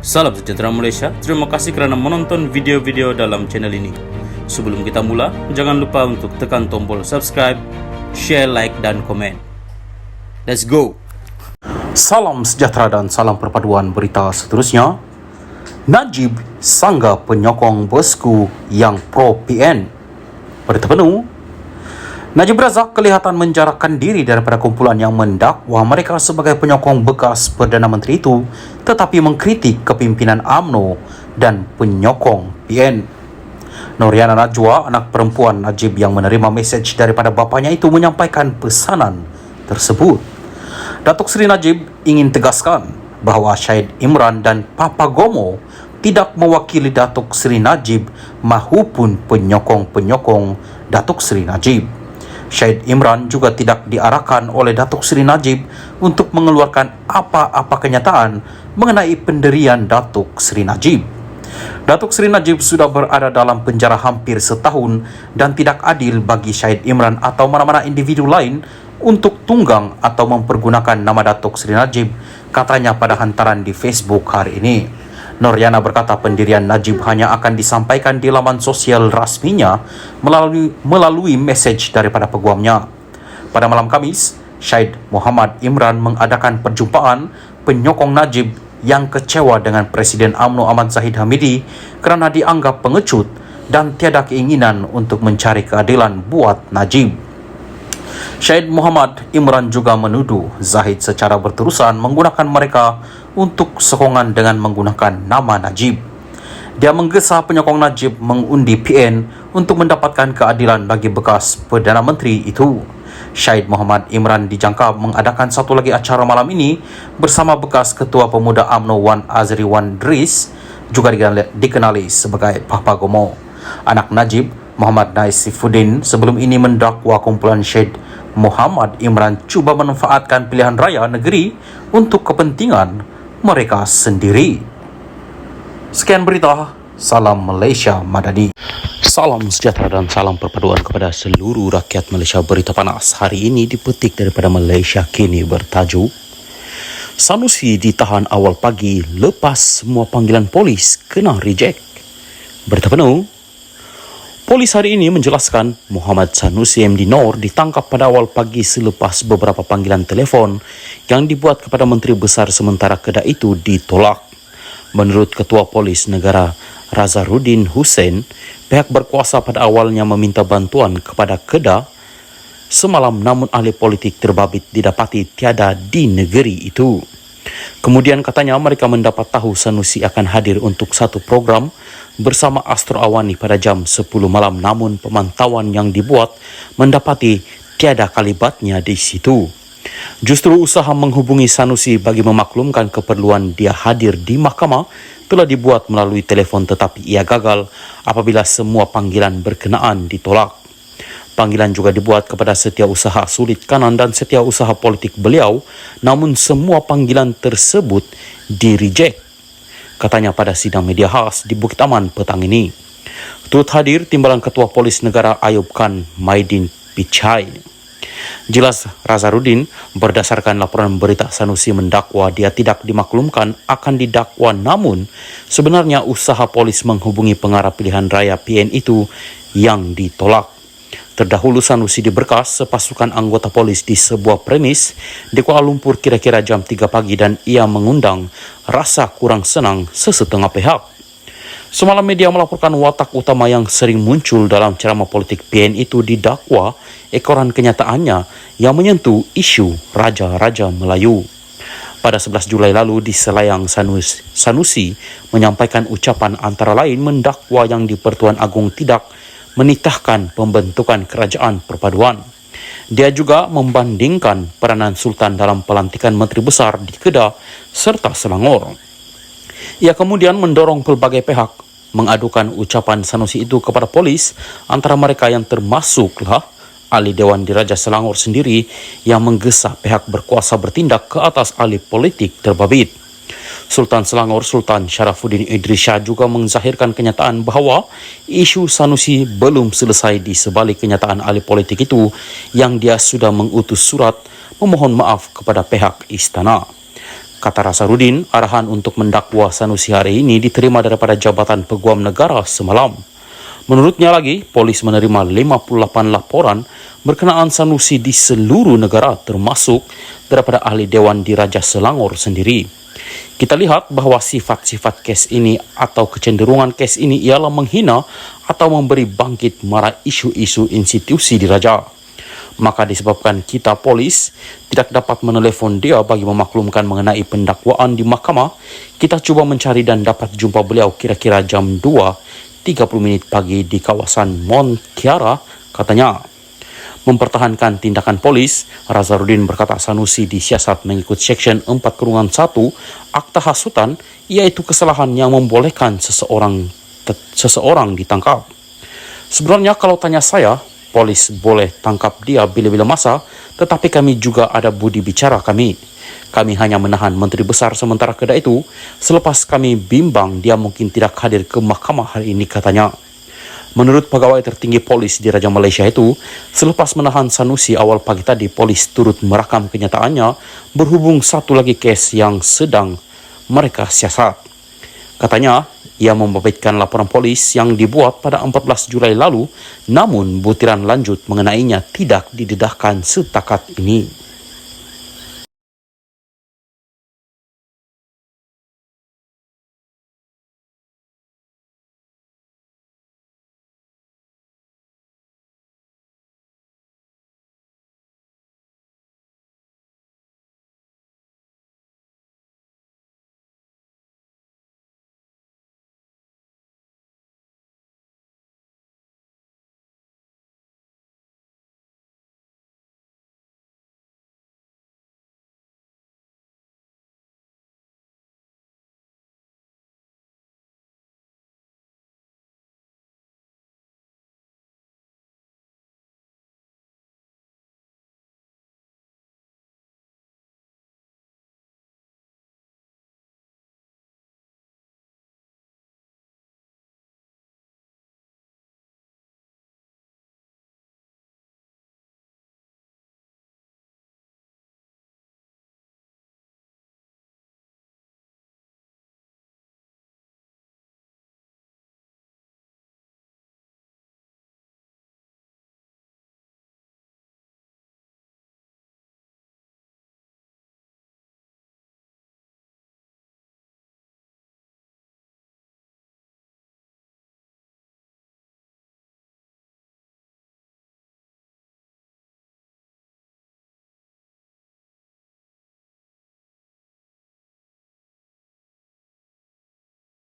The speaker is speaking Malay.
Salam sejahtera Malaysia, terima kasih kerana menonton video-video dalam channel ini. Sebelum kita mula, jangan lupa untuk tekan tombol subscribe, share, like dan komen. Let's go! Salam sejahtera dan salam perpaduan berita seterusnya. Najib sanggah penyokong bosku yang pro-PN. Berita penuh. Najib Razak kelihatan menjarakkan diri daripada kumpulan yang mendakwa mereka sebagai penyokong bekas Perdana Menteri itu, tetapi mengkritik kepimpinan UMNO dan penyokong PN. Noriana Najwa, anak perempuan Najib yang menerima mesej daripada bapanya itu, menyampaikan pesanan tersebut. Datuk Seri Najib ingin tegaskan bahawa Syed Imran dan Papa Gomo tidak mewakili Datuk Seri Najib mahupun penyokong-penyokong Datuk Seri Najib. Syed Imran juga tidak diarahkan oleh Datuk Seri Najib untuk mengeluarkan apa-apa kenyataan mengenai pendirian Datuk Seri Najib. Datuk Seri Najib sudah berada dalam penjara hampir setahun dan tidak adil bagi Syed Imran atau mana-mana individu lain untuk tunggang atau mempergunakan nama Datuk Seri Najib, katanya pada hantaran di Facebook hari ini. Noriana berkata pendirian Najib hanya akan disampaikan di laman sosial rasminya melalui mesej daripada peguamnya. Pada malam Khamis, Syed Muhammad Imran mengadakan perjumpaan penyokong Najib yang kecewa dengan Presiden UMNO Ahmad Zahid Hamidi kerana dianggap pengecut dan tiada keinginan untuk mencari keadilan buat Najib. Syed Muhammad Imran juga menuduh Zahid secara berterusan menggunakan mereka untuk sokongan dengan menggunakan nama Najib. Dia menggesa penyokong Najib mengundi PN untuk mendapatkan keadilan bagi bekas Perdana Menteri itu. Syed Muhammad Imran dijangka mengadakan satu lagi acara malam ini bersama bekas Ketua Pemuda UMNO Wan Azri Wan Dris, juga dikenali sebagai Papa Gomo. Anak Najib, Muhammad Naisifuddin, sebelum ini mendakwa kumpulan Syed Muhammad Imran cuba memanfaatkan pilihan raya negeri untuk kepentingan mereka sendiri. Sekian berita, salam Malaysia Madani. Salam sejahtera dan salam perpaduan kepada seluruh rakyat Malaysia. Berita panas hari ini dipetik daripada Malaysia Kini bertajuk Sanusi ditahan awal pagi lepas semua panggilan polis kena reject. Berita penuh. Polis hari ini menjelaskan Muhammad Sanusi MD Nor ditangkap pada awal pagi selepas beberapa panggilan telefon yang dibuat kepada Menteri Besar sementara Kedah itu ditolak. Menurut Ketua Polis Negara Razaruddin Hussein, pihak berkuasa pada awalnya meminta bantuan kepada Kedah semalam, namun ahli politik terbabit didapati tiada di negeri itu. Kemudian katanya mereka mendapat tahu Sanusi akan hadir untuk satu program bersama Astro Awani pada jam 10 malam, namun pemantauan yang dibuat mendapati tiada kalibatnya di situ. Justru usaha menghubungi Sanusi bagi memaklumkan keperluan dia hadir di mahkamah telah dibuat melalui telefon, tetapi ia gagal apabila semua panggilan berkenaan ditolak. Panggilan juga dibuat kepada Setiausaha Sulit Kanan dan Setiausaha Politik beliau, namun semua panggilan tersebut di-reject, katanya pada sidang media khas di Bukit Aman petang ini. Turut hadir Timbalan Ketua Polis Negara Ayub Khan Maidin Pichai. Jelas Razaruddin, berdasarkan laporan berita Sanusi mendakwa dia tidak dimaklumkan akan didakwa, namun sebenarnya usaha polis menghubungi pengarah pilihan raya PN itu yang ditolak. Terdahulu Sanusi diberkas sepasukan anggota polis di sebuah premis di Kuala Lumpur kira-kira jam 3 pagi dan ia mengundang rasa kurang senang sesetengah pihak. Semalam media melaporkan watak utama yang sering muncul dalam ceramah politik PN itu didakwa ekoran kenyataannya yang menyentuh isu Raja-Raja Melayu. Pada 11 Julai lalu di Selayang, Sanusi menyampaikan ucapan antara lain mendakwa yang di Pertuan Agong tidak menitahkan pembentukan kerajaan perpaduan. Dia juga membandingkan peranan Sultan dalam pelantikan Menteri Besar di Kedah serta Selangor. Ia kemudian mendorong pelbagai pihak mengadukan ucapan Sanusi itu kepada polis, antara mereka yang termasuklah ahli Dewan Diraja Selangor sendiri yang menggesa pihak berkuasa bertindak ke atas ahli politik terbabit. Sultan Selangor Sultan Sharafuddin Idris Shah juga menzahirkan kenyataan bahawa isu Sanusi belum selesai di sebalik kenyataan ahli politik itu yang dia sudah mengutus surat memohon maaf kepada pihak istana. Kata Nazarudin, arahan untuk mendakwa Sanusi hari ini diterima daripada Jabatan Peguam Negara semalam. Menurutnya lagi, polis menerima 58 laporan berkenaan Sanusi di seluruh negara termasuk daripada ahli Dewan di Raja Selangor sendiri. Kita lihat bahawa sifat-sifat kes ini atau kecenderungan kes ini ialah menghina atau memberi bangkit marah isu-isu institusi di Raja. Maka disebabkan kita polis tidak dapat menelefon dia bagi memaklumkan mengenai pendakwaan di mahkamah, kita cuba mencari dan dapat jumpa beliau kira-kira jam 2:30 pagi di kawasan Mont Kiara, katanya. Mempertahankan tindakan polis, Nazarudin berkata Sanusi disiasat mengikut Seksyen 4-1 Akta Hasutan, iaitu kesalahan yang membolehkan seseorang ditangkap. Sebenarnya kalau tanya saya, polis boleh tangkap dia bila-bila masa, tetapi kami juga ada budi bicara kami. Kami hanya menahan Menteri Besar sementara kedua itu, selepas kami bimbang dia mungkin tidak hadir ke mahkamah hari ini, katanya. Menurut pegawai tertinggi polis di Raja Malaysia itu, selepas menahan Sanusi awal pagi tadi, polis turut merakam kenyataannya berhubung satu lagi kes yang sedang mereka siasat. Katanya, ia membabitkan laporan polis yang dibuat pada 14 Julai lalu, namun butiran lanjut mengenainya tidak didedahkan setakat ini.